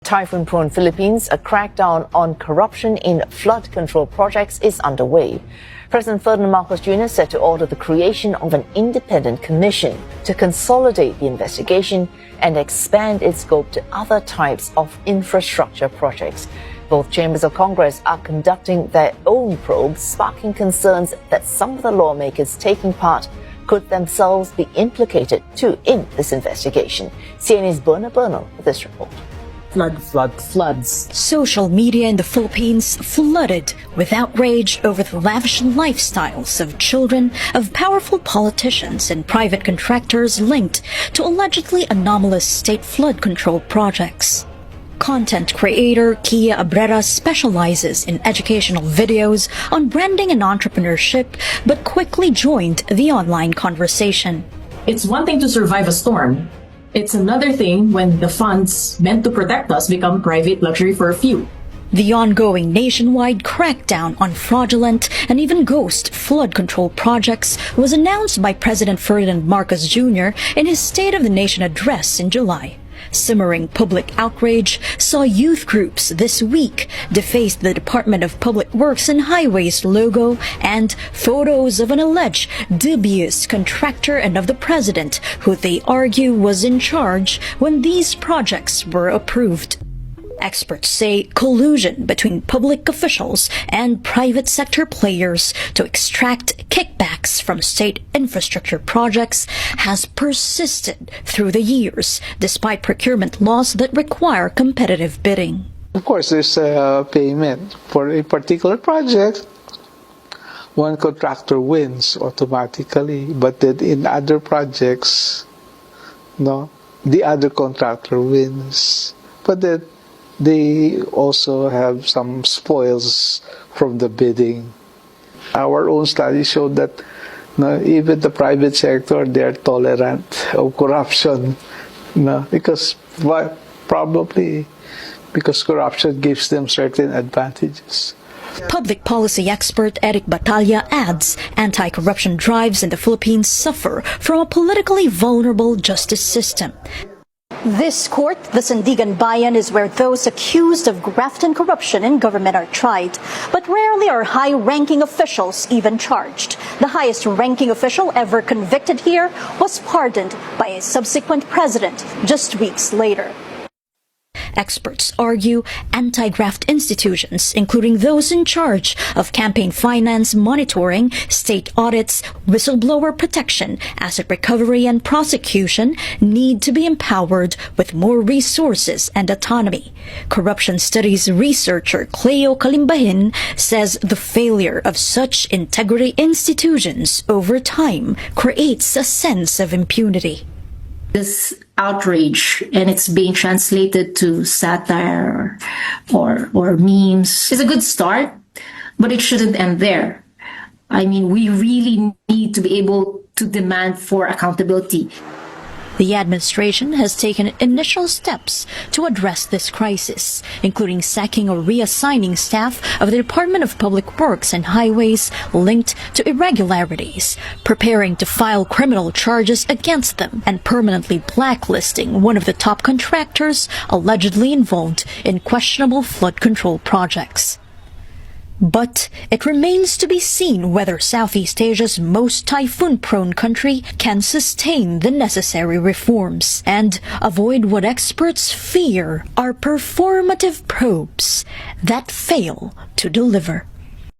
typhoon-prone Philippines, a crackdown on corruption in flood control projects is underway. President Ferdinand Marcos Jr. said to order the creation of an independent commission to consolidate the investigation and expand its scope to other types of infrastructure projects. Both chambers of Congress are conducting their own probes, sparking concerns that some of the lawmakers taking part could themselves be implicated too in this investigation. CNA's Berna Bernal with this report. Floods. Social media in the Philippines flooded with outrage over the lavish lifestyles of children of powerful politicians and private contractors linked to allegedly anomalous state flood control projects. Content creator Kia Abrera specializes in educational videos on branding and entrepreneurship, but quickly joined the online conversation. It's one thing to survive a storm. It's another thing when the funds meant to protect us become private luxury for a few. The ongoing nationwide crackdown on fraudulent and even ghost flood control projects was announced by President Ferdinand Marcos Jr. in his State of the Nation address in July. Simmering public outrage saw youth groups this week deface the Department of Public Works and Highways logo and photos of an alleged dubious contractor and of the president, who they argue was in charge when these projects were approved. Experts say collusion between public officials and private sector players to extract kickbacks from state infrastructure projects has persisted through the years, despite procurement laws that require competitive bidding. Of course, there's a payment for a particular project. One contractor wins automatically, but then in other projects, the other contractor wins. But then they also have some spoils from the bidding. Our own study showed that even the private sector, they're tolerant of corruption, probably because corruption gives them certain advantages. Public policy expert Eric Batalla adds anti-corruption drives in the Philippines suffer from a politically vulnerable justice system. This court, the Sandigan Bayan, is where those accused of graft and corruption in government are tried. But rarely are high-ranking officials even charged. The highest-ranking official ever convicted here was pardoned by a subsequent president just weeks later. Experts argue anti-graft institutions, including those in charge of campaign finance monitoring, state audits, whistleblower protection, asset recovery, and prosecution, need to be empowered with more resources and autonomy. Corruption studies researcher Cleo Kalimbahin says the failure of such integrity institutions over time creates a sense of impunity. This outrage, and it's being translated to satire or memes, is a good start, but it shouldn't end there. I mean, we really need to be able to demand for accountability. The administration has taken initial steps to address this crisis, including sacking or reassigning staff of the Department of Public Works and Highways linked to irregularities, preparing to file criminal charges against them, and permanently blacklisting one of the top contractors allegedly involved in questionable flood control projects. But it remains to be seen whether Southeast Asia's most typhoon-prone country can sustain the necessary reforms and avoid what experts fear are performative probes that fail to deliver.